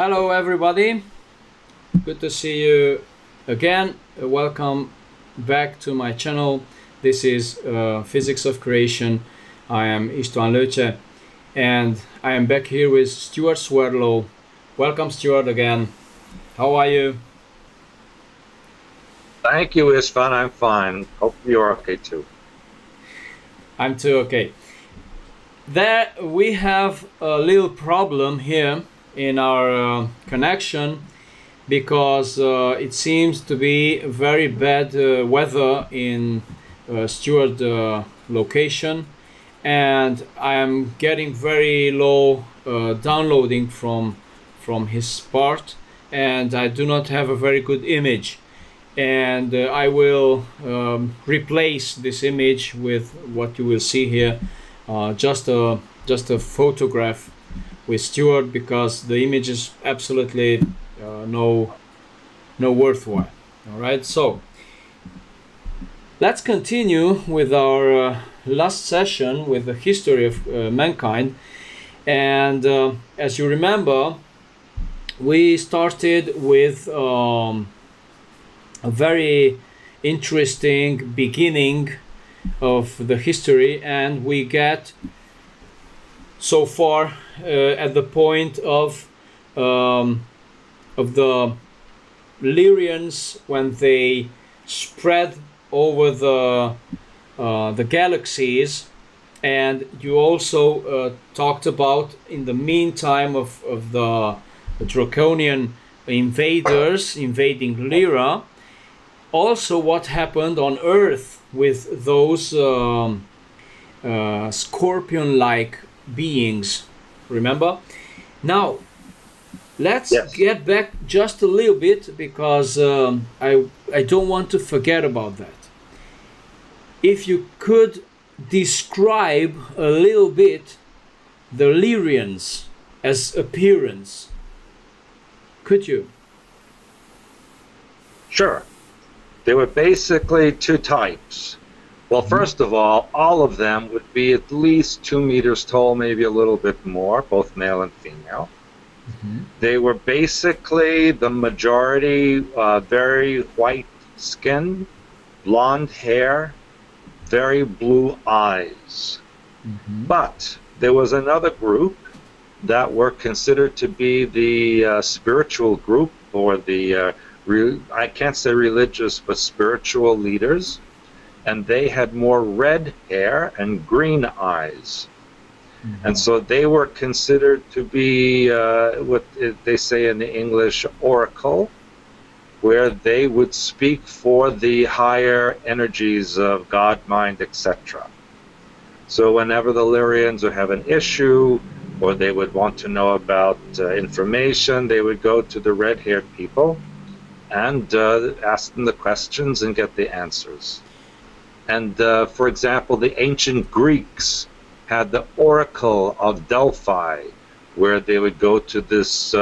Hello everybody, good to see you again. Welcome back to my channel. This is Physics of Creation. I am Anton Locse and I am back here with Stewart Swerdlow. Welcome Stewart again. How are you? Thank you, Istvan. I'm fine. Hope you're okay too. I'm too okay. There we have a little problem here in our connection because it seems to be very bad weather in Stewart location, and I am getting very low downloading from his part, and I do not have a very good image, and I will replace this image with what you will see here, just a photograph with Stewart, because the image is absolutely no worthwhile. All right, so let's continue with our last session with the history of mankind. And as you remember, we started with a very interesting beginning of the history, and we get so far at the point of the Lyrians, when they spread over the galaxies. And you also talked about, in the meantime, of the draconian invaders invading Lyra, also what happened on Earth with those scorpion-like beings. Remember? Now let's get back just a little bit, because I don't want to forget about that. If you could describe a little bit the Lyrians as appearance, could you? Sure. There were basically two types. Well, first of all of them would be at least 2 meters tall, maybe a little bit more, both male and female. They were basically, the majority, very white skin, blonde hair, very blue eyes. But there was another group that were considered to be the spiritual group, or the, I can't say religious, but spiritual leaders. And they had more red hair and green eyes. And so they were considered to be what they say in the English, oracle, where they would speak for the higher energies of God, mind, etc. So whenever the Lyrians would have an issue, or they would want to know about information, they would go to the red-haired people and ask them the questions and get the answers. And for example, the ancient Greeks had the oracle of Delphi, where they would go to this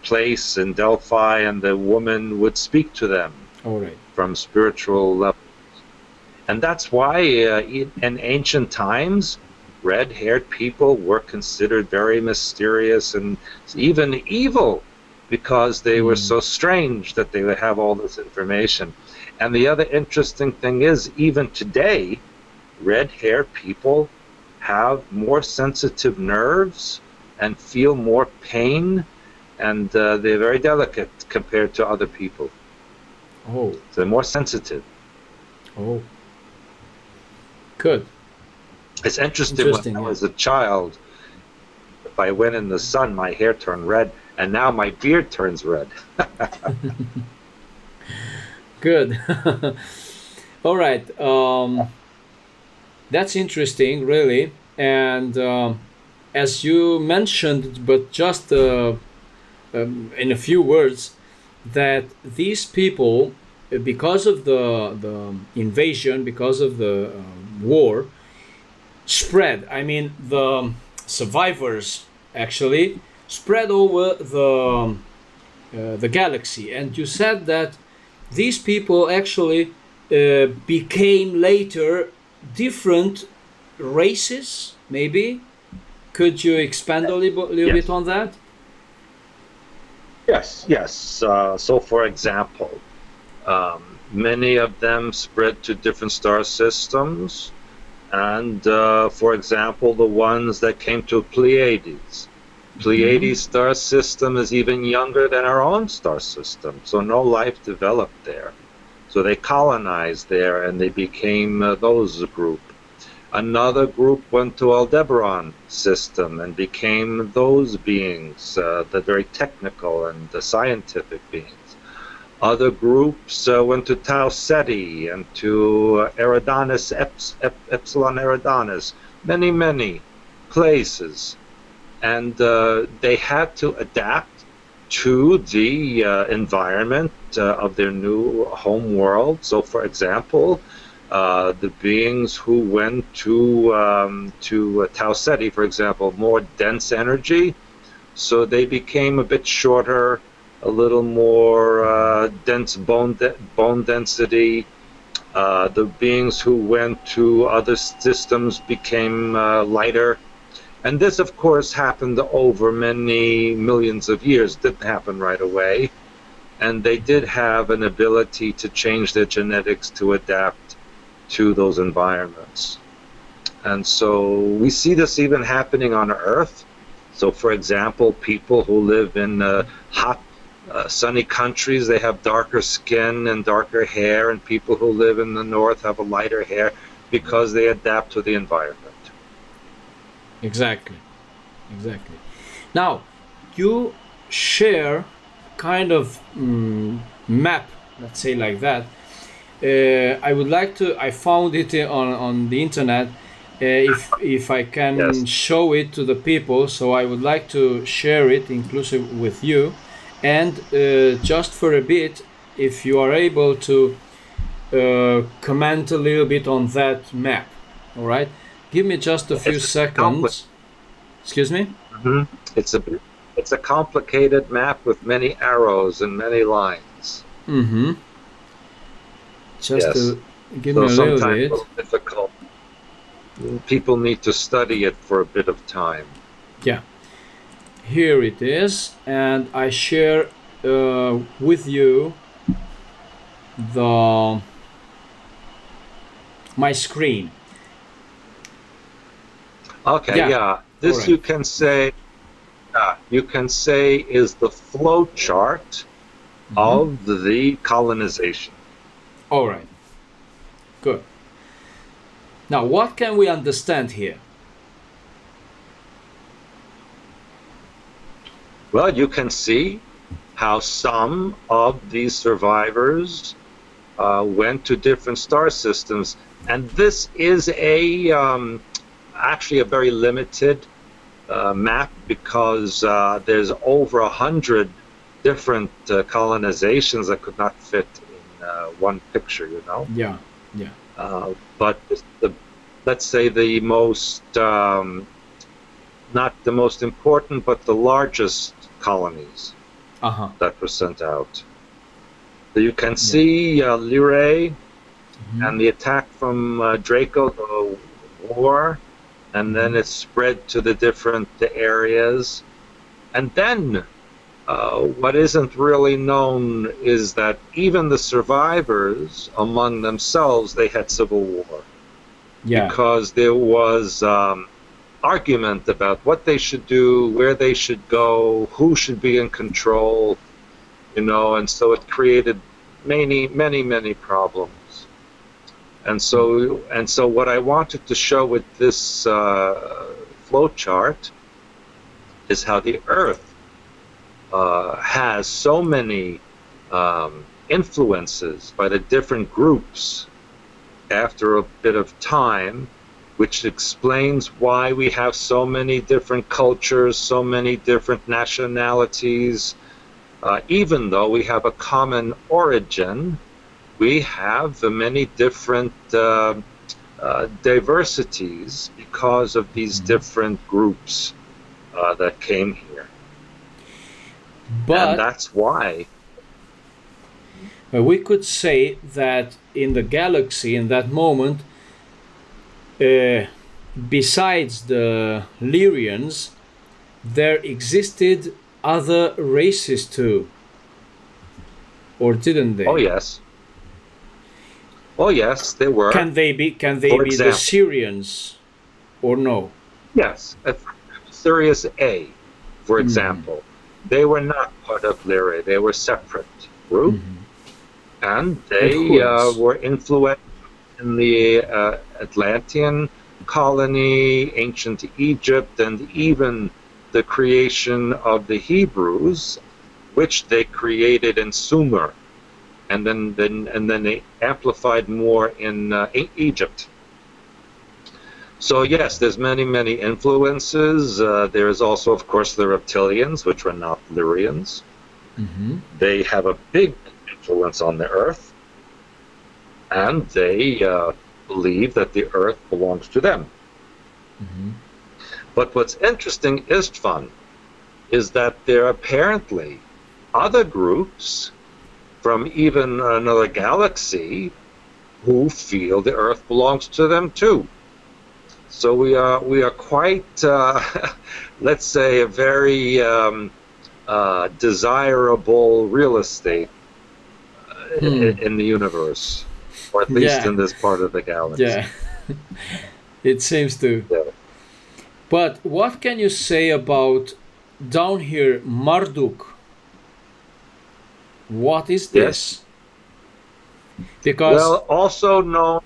place in Delphi, and the woman would speak to them from spiritual levels. And that's why in ancient times, red-haired people were considered very mysterious and even evil, because they were so strange that they would have all this information. And the other interesting thing is, even today, red-haired people have more sensitive nerves and feel more pain, and they're very delicate compared to other people. Oh. So they're more sensitive. Oh. Good. It's interesting when I was a child, if I went in the sun, my hair turned red, and now my beard turns red. Good. All right. That's interesting, really. And as you mentioned, but just in a few words, that these people, because of the invasion, because of the war, spread. I mean, the survivors actually spread over the galaxy. And you said that these people actually became later different races, maybe? Could you expand a little bit on that? Yes, yes. So, for example, many of them spread to different star systems, and for example, the ones that came to Pleiades. Pleiades star system is even younger than our own star system, so no life developed there. So they colonized there, and they became those group. Another group went to Aldebaran system and became those beings, the very technical and the scientific beings. Other groups went to Tau Ceti and to Eridanus, Epsilon Eridanus, many places. And they had to adapt to the environment of their new home world. So, for example, the beings who went to Tau Ceti, for example, more dense energy, so they became a bit shorter, a little more dense bone density. The beings who went to other systems became lighter. And this, of course, happened over many millions of years. It didn't happen right away. And they did have an ability to change their genetics to adapt to those environments. And so we see this even happening on Earth. So, for example, people who live in hot, sunny countries, they have darker skin and darker hair, and people who live in the north have a lighter hair because they adapt to the environment. Exactly. Now, you share kind of map, let's say like that. I would like to, I found it on the internet, if I can show it to the people, so I would like to share it inclusive with you, and just for a bit, if you are able to comment a little bit on that map. All right, give me just a few seconds. Excuse me? It's a complicated map with many arrows and many lines. Just to give me a little bit. Difficult. People need to study it for a bit of time. Yeah. Here it is, and I share with you my screen. Okay, yeah. This right. You can say is the flow chart of the colonization. All right. Good. Now, what can we understand here? Well, you can see how some of these survivors went to different star systems, and this is actually a very limited map, because there's over 100 different colonizations that could not fit in one picture, you know? Yeah. But let's say the most, not the most important, but the largest colonies that were sent out. So you can see Lyrae and the attack from Draco, the war, and then it spread to the different areas. And then what isn't really known is that even the survivors among themselves, they had civil war. Yeah. Because there was argument about what they should do, where they should go, who should be in control, you know, and so it created many problems. And so what I wanted to show with this flow chart is how the Earth has so many influences by the different groups after a bit of time, which explains why we have so many different cultures, so many different nationalities. Even though we have a common origin, we have many different diversities because of these different groups that came here. And that's why. We could say that in the galaxy, in that moment, besides the Lyrians, there existed other races too, or didn't they? Oh yes. Oh yes, they were. Can they be the Syrians, or no? Yes, Sirius A, for example, they were not part of Lyria. They were separate group, and they were influential in the Atlantean colony, ancient Egypt, and even the creation of the Hebrews, which they created in Sumer, and then they amplified more in Egypt. So yes, there's many influences. There's also, of course, the reptilians, which were not Lyrians. They have a big influence on the Earth, and they believe that the Earth belongs to them. But what's interesting, Istvan, is that there are apparently other groups from even another galaxy who feel the Earth belongs to them too. So we are quite, let's say, a very desirable real estate in the universe, or at least in this part of the galaxy. Yeah, it seems to. Yeah. But what can you say about down here, Marduk? What is this? Yes. Because also known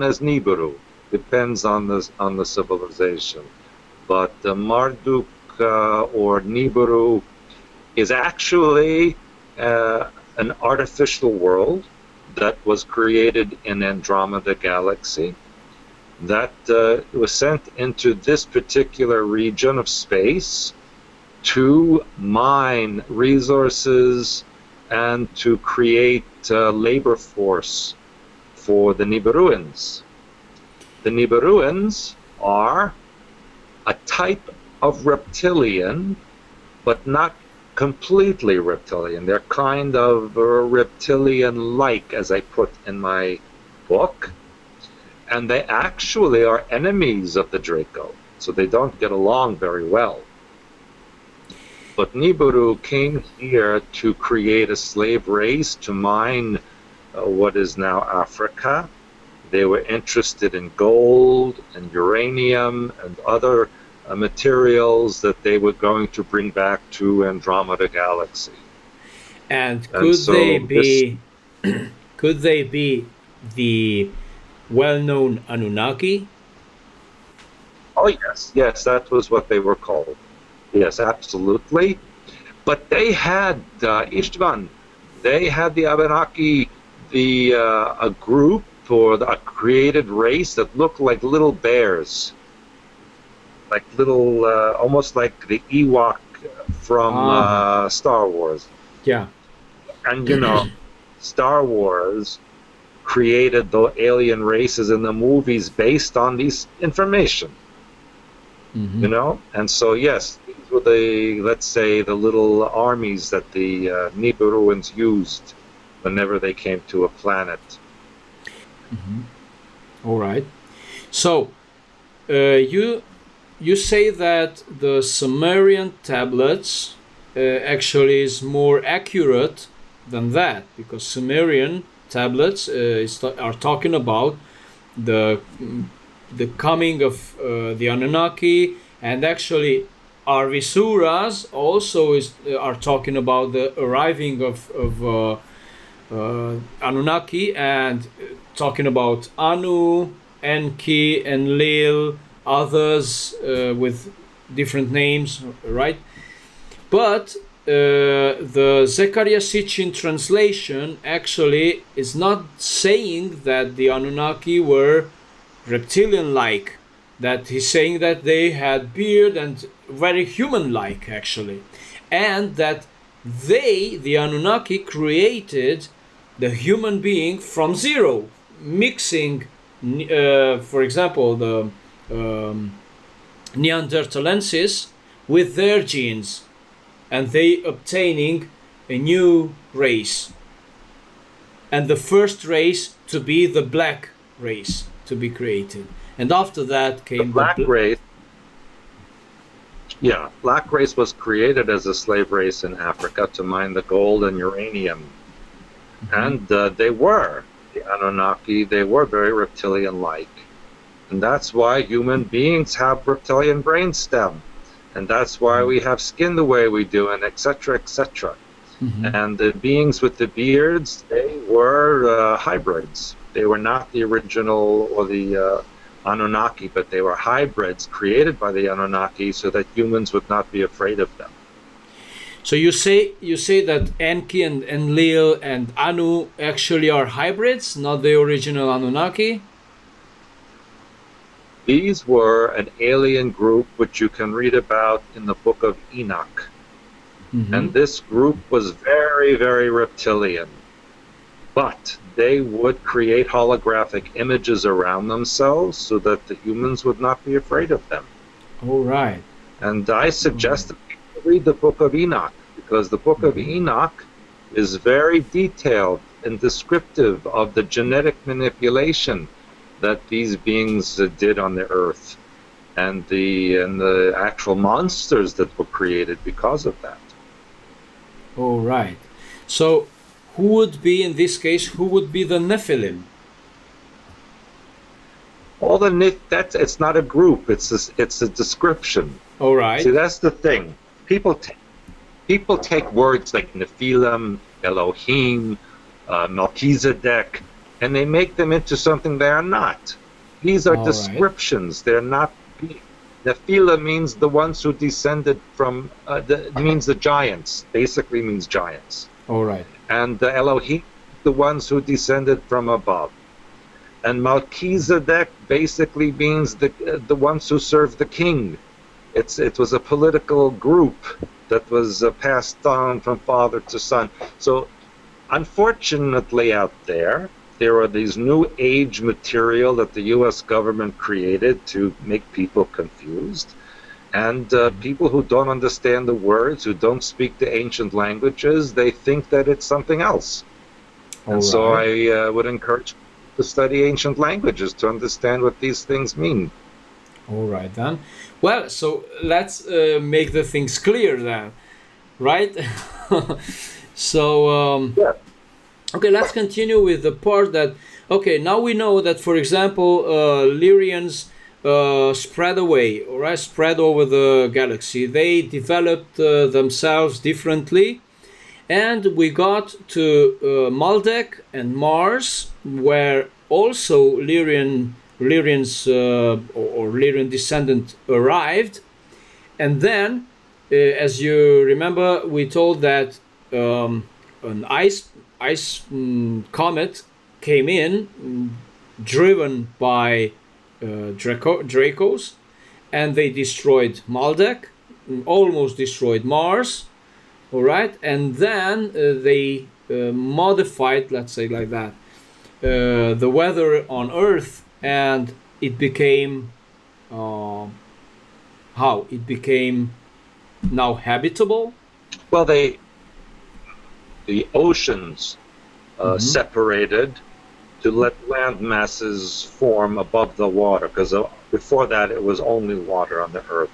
as Nibiru. Depends on the civilization, but Marduk or Nibiru is actually an artificial world that was created in Andromeda Galaxy, that was sent into this particular region of space to mine resources and to create labor force for the Nibiruans. The Nibiruans are a type of reptilian, but not completely reptilian. They're kind of reptilian-like, as I put in my book. And they actually are enemies of the Draco, so they don't get along very well. But Nibiru came here to create a slave race, to mine what is now Africa. They were interested in gold and uranium and other materials that they were going to bring back to Andromeda Galaxy. And could they be the well-known Anunnaki? Oh yes, that was what they were called. Yes, absolutely. But they had Istvan. They had the Abenaki, a group or a created race that looked like little bears, like little, almost like the Ewok from Star Wars. Yeah. And you know, Star Wars created the alien races in the movies based on these information. You know, and so yes, these were the, let's say, the little armies that the Nibiruans used whenever they came to a planet. All right. So you say that the Sumerian tablets actually is more accurate than that, because Sumerian tablets are talking about the coming of the Anunnaki, and actually Arvisuras also are talking about the arriving of Anunnaki, and talking about Anu, Enki, Enlil, others with different names, right? But the Zechariah Sitchin translation actually is not saying that the Anunnaki were reptilian-like, that he's saying that they had beard and very human-like actually, and that they, the Anunnaki, created the human being from zero, mixing, for example, the Neanderthalensis with their genes, and they obtaining a new race, and the first race to be the black race to be created, and after that came the black race. Yeah, black race was created as a slave race in Africa to mine the gold and uranium. And they were, the Anunnaki, they were very reptilian-like. And that's why human beings have reptilian brainstem. And that's why we have skin the way we do, and etc., etc. And the beings with the beards, they were hybrids. They were not the original or the Anunnaki, but they were hybrids created by the Anunnaki so that humans would not be afraid of them. So you say that Enki and Enlil and Anu actually are hybrids, not the original Anunnaki? These were an alien group which you can read about in the book of Enoch. And this group was very, very reptilian. But they would create holographic images around themselves so that the humans would not be afraid of them. All right. And I suggest that people read the book of Enoch, because the book of Enoch is very detailed and descriptive of the genetic manipulation that these beings did on the earth, and the actual monsters that were created because of that. All right. So who would be, in this case, who would be the Nephilim? All it's not a group, it's a description. All right. See, that's the thing. People take words like Nephilim, Elohim, Melchizedek, and they make them into something they are not. These are descriptions. They're not. Nephilim means the ones who descended from. Means the giants. Basically means giants. All right. And Elohim, the ones who descended from above. And Melchizedek basically means the ones who serve the king. It was a political group that was passed on from father to son. So, unfortunately, out there are these new age material that the U.S. government created to make people confused. And people who don't understand the words, who don't speak the ancient languages, they think that it's something else. And so I would encourage people to study ancient languages to understand what these things mean. All right, then. Well, so let's make the things clear then, right? So, yeah. Okay, let's continue with the part that, okay, now we know that, for example, Lyrians spread away, all right, spread over the galaxy. They developed themselves differently, and we got to Maldek and Mars, where also Lyrians or Lyrian descendant arrived. And then, as you remember, we told that an ice comet came in, driven by Dracos, and they destroyed Maldek, almost destroyed Mars, all right, and then they modified, let's say like that, the weather on Earth, and it became it became now habitable. Well, the oceans separated to let land masses form above the water, because before that it was only water on the earth.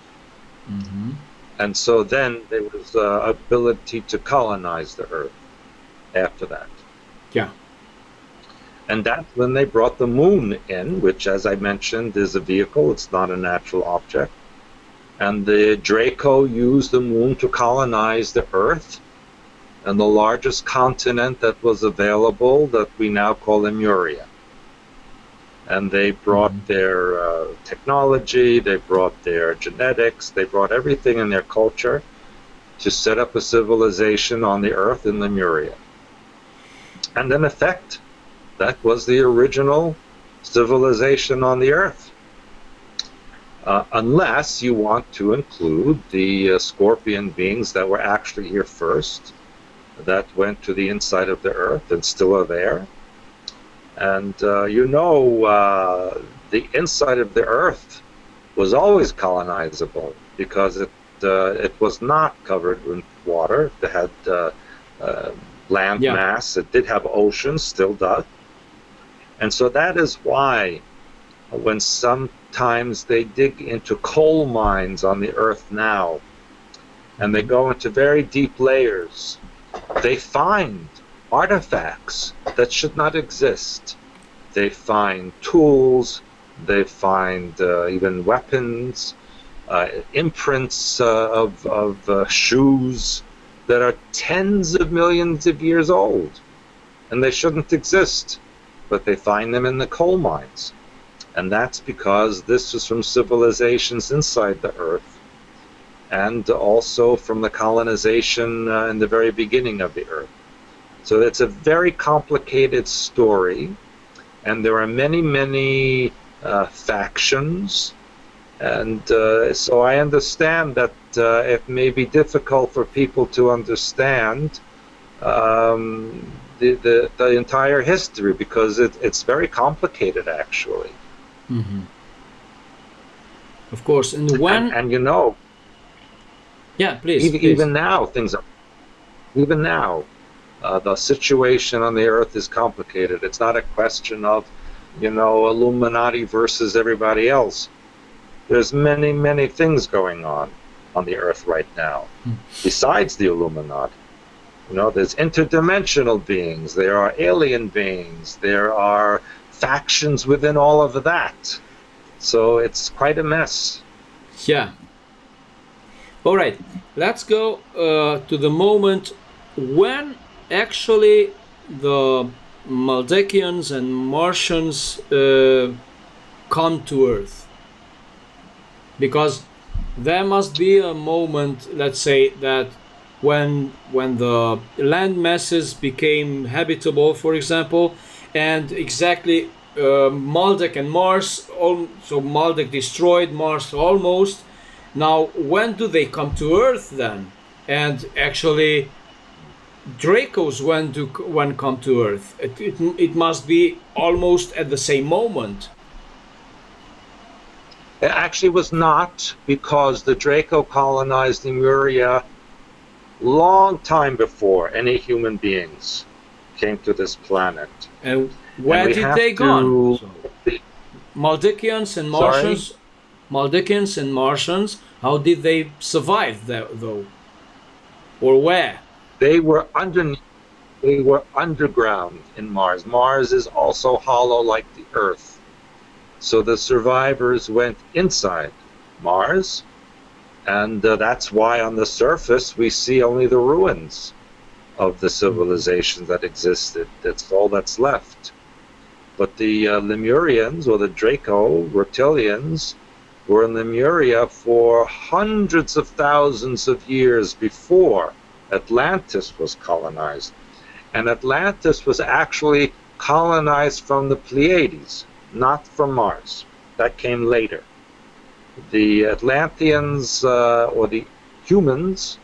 And so then there was ability to colonize the earth after that. Yeah. And that's when they brought the moon in, which, as I mentioned, is a vehicle. It's not a natural object. And the Draco used the moon to colonize the earth. And the largest continent that was available, that we now call Lemuria. And they brought their technology, they brought their genetics, they brought everything in their culture to set up a civilization on the earth in Lemuria. And in effect, that was the original civilization on the earth. Unless you want to include the scorpion beings that were actually here first, that went to the inside of the earth and still are there. And the inside of the earth was always colonizable, because it was not covered with water. It had land mass. It did have oceans, still does. And so that is why when sometimes they dig into coal mines on the Earth now, and they go into very deep layers, they find artifacts that should not exist. They find tools, they find even weapons, imprints of shoes that are tens of millions of years old, and they shouldn't exist, but they find them in the coal mines. And that's because this is from civilizations inside the Earth, and also from the colonization in the very beginning of the Earth. So it's a very complicated story, and there are many factions, and so I understand that it may be difficult for people to understand the entire history, because it's very complicated, actually. Mm-hmm. Of course, and when... And you know... Yeah, please, even now, things are... Even now, the situation on the Earth is complicated. It's not a question of, you know, Illuminati versus everybody else. There's many things going on the Earth right now, besides the Illuminati. You know, there's interdimensional beings, there are alien beings, there are factions within all of that. So it's quite a mess. Yeah. All right, let's go to the moment when actually the Maldekians and Martians come to Earth. Because there must be a moment, let's say, that when the land masses became habitable, for example, and exactly Maldek and Mars, so Maldek destroyed Mars almost. Now, when do they come to Earth then? And actually, Dracos when come to Earth. It must be almost at the same moment. It actually was not, because the Draco colonized Lemuria long time before any human beings came to this planet. And where did they go? So, Maldekians and Martians. Sorry? Maldekians and Martians. How did they survive though? Or where? They were underneath. They were underground in Mars. Mars is also hollow like the Earth. So the survivors went inside Mars, and that's why on the surface we see only the ruins of the civilization that existed. That's all that's left. But the Lemurians, or the Draco reptilians, were in Lemuria for hundreds of thousands of years before Atlantis was colonized. And Atlantis was actually colonized from the Pleiades, not from Mars. That came later. The Atlanteans, or the humans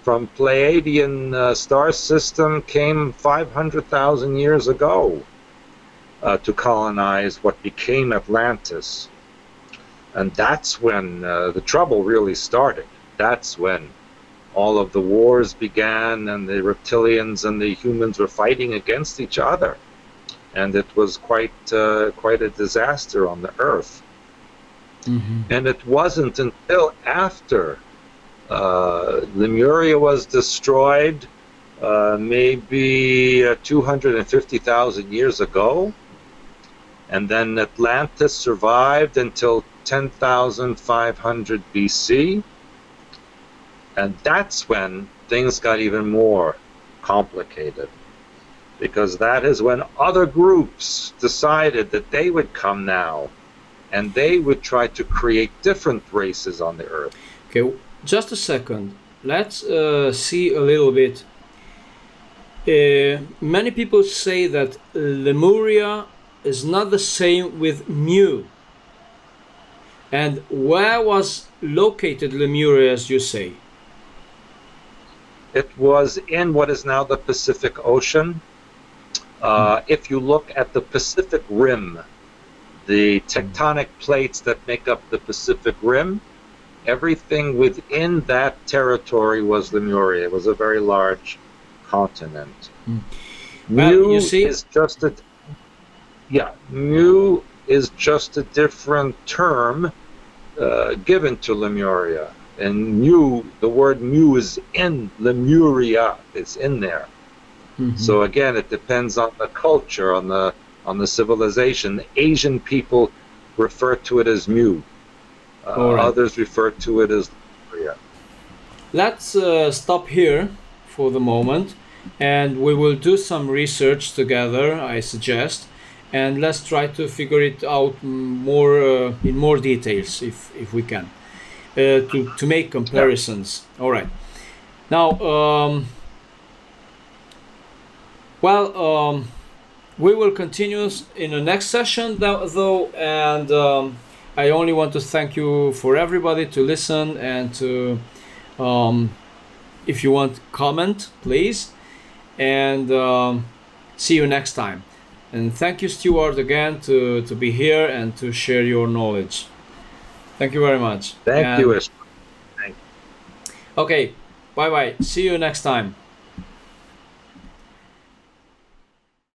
from Pleiadian star system, came 500,000 years ago to colonize what became Atlantis. And that's when the trouble really started. That's when all of the wars began, and the reptilians and the humans were fighting against each other. And it was quite a disaster on the Earth. Mm-hmm. And it wasn't until after Lemuria was destroyed, maybe 250,000 years ago, and then Atlantis survived until 10,500 BC, and that's when things got even more complicated, because that is when other groups decided that they would come now, and they would try to create different races on the Earth. Okay, just a second. Let's see a little bit. Many people say that Lemuria is not the same with Mu. And where was located Lemuria, as you say? It was in what is now the Pacific Ocean. If you look at the Pacific Rim, the tectonic plates that make up the Pacific Rim, everything within that territory was Lemuria. It was a very large continent. Well, Mu you see, is just a... Yeah, Mu is just a different term given to Lemuria. And mu, the word mu is in Lemuria. It's in there. Mm-hmm. So again, it depends on the culture, on the civilization. The Asian people refer to it as mu. Right. Others refer to it as Lemuria. Let's stop here for the moment, and we will do some research together, I suggest, and let's try to figure it out more in more details if we can, to make comparisons. All right. Now, we will continue in the next session though, and I only want to thank you for everybody to listen, and to if you want comment, please, and see you next time. And thank you, Stewart, again to be here and to share your knowledge. Thank you very much. Thank you. Okay, bye bye. See you next time.